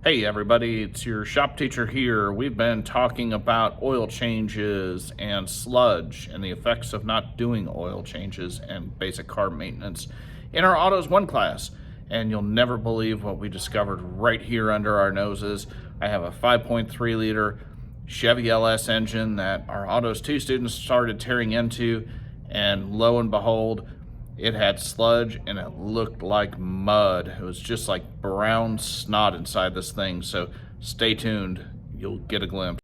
Hey everybody, it's your shop teacher here. We've been talking about oil changes and sludge and the effects of not doing oil changes and basic car maintenance in our Autos 1 class. And you'll never believe what we discovered right here under our noses. I have a 5.3 liter Chevy LS engine that our Autos 2 students started tearing into, and lo and behold, it had sludge and it looked like mud. It was just like brown snot inside this thing. So stay tuned, you'll get a glimpse.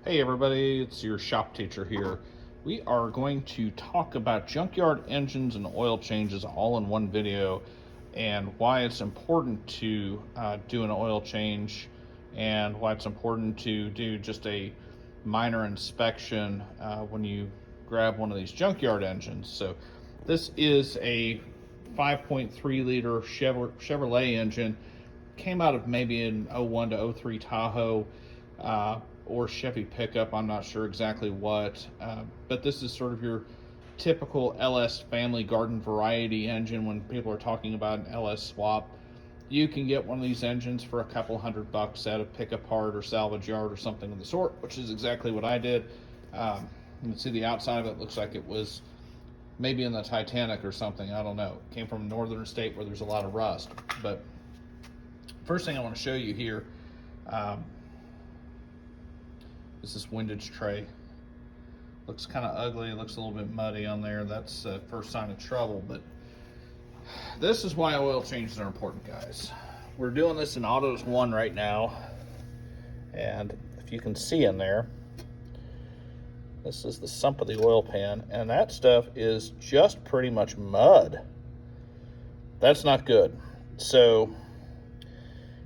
Hey everybody, it's your shop teacher here. We are going to talk about junkyard engines and oil changes all in one video, and why it's important to do an oil change, and why it's important to do just a minor inspection when you grab one of these junkyard engines. So this is a 5.3 liter Chevrolet engine. Came out of maybe an 01 to 03 Tahoe or Chevy pickup. I'm not sure exactly what, but this is sort of your typical LS family garden variety engine. When people are talking about an LS swap, you can get one of these engines for a couple $100 at a pick-apart or salvage yard or something of the sort, which is exactly what I did. You can see the outside of it looks like it was maybe in the Titanic or something. I don't know. It came from a northern state where there's a lot of rust. But first thing I want to show you here is this windage tray. Looks kind of ugly, looks a little bit muddy on there. That's the first sign of trouble, but this is why oil changes are important, guys. We're doing this in Autos 1 right now, and if you can see in there, this is the sump of the oil pan, and that stuff is just pretty much mud. That's not good. So,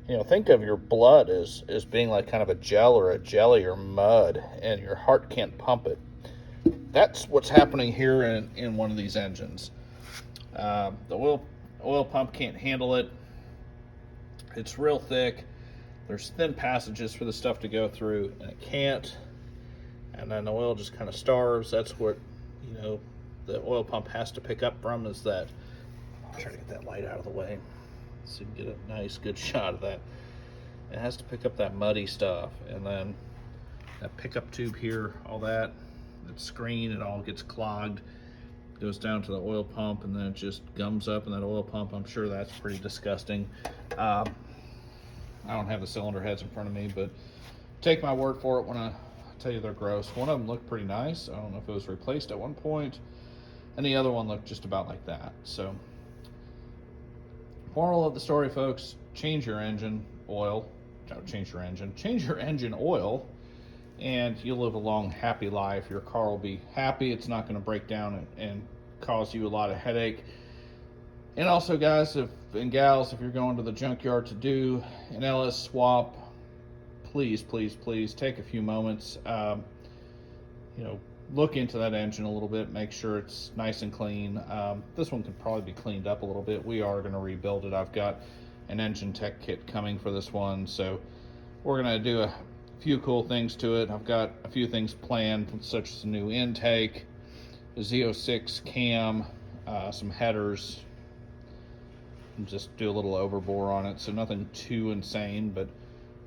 you know, think of your blood as being like kind of a gel or a jelly or mud, and your heart can't pump it. That's what's happening here in one of these engines. The oil pump can't handle it. It's real thick. There's thin passages for the stuff to go through, and it can't. And then the oil just kind of starves. That's what, you know, the oil pump has to pick up from, is that. I'll try to get that light out of the way so you can get a nice good shot of that. It has to pick up that muddy stuff, and then that pickup tube here, all that screen, it all gets clogged, goes down to the oil pump, and then it just gums up in that oil pump. I'm sure that's pretty disgusting. I don't have the cylinder heads in front of me, but take my word for it when I tell you they're gross. One of them looked pretty nice. I don't know if it was replaced at one point, and the other one looked just about like that. So moral of the story, folks, change your engine oil. Don't change your engine oil, and you'll live a long, happy life. Your car will be happy. It's not going to break down and cause you a lot of headache. And also, guys and gals, if you're going to the junkyard to do an LS swap, please, please, please take a few moments. You know, look into that engine a little bit, make sure it's nice and clean. This one could probably be cleaned up a little bit. We are going to rebuild it. I've got an engine tech kit coming for this one, so we're going to do a few cool things to it. I've got a few things planned, such as a new intake, a Z06 cam, some headers, and just do a little overbore on it. So nothing too insane, but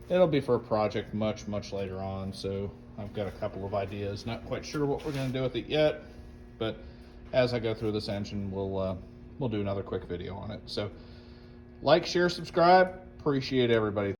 it'll be for a project much, much later on. So I've got a couple of ideas. Not quite sure what we're going to do with it yet, but as I go through this engine, we'll do another quick video on it. So like, share, subscribe. Appreciate everybody.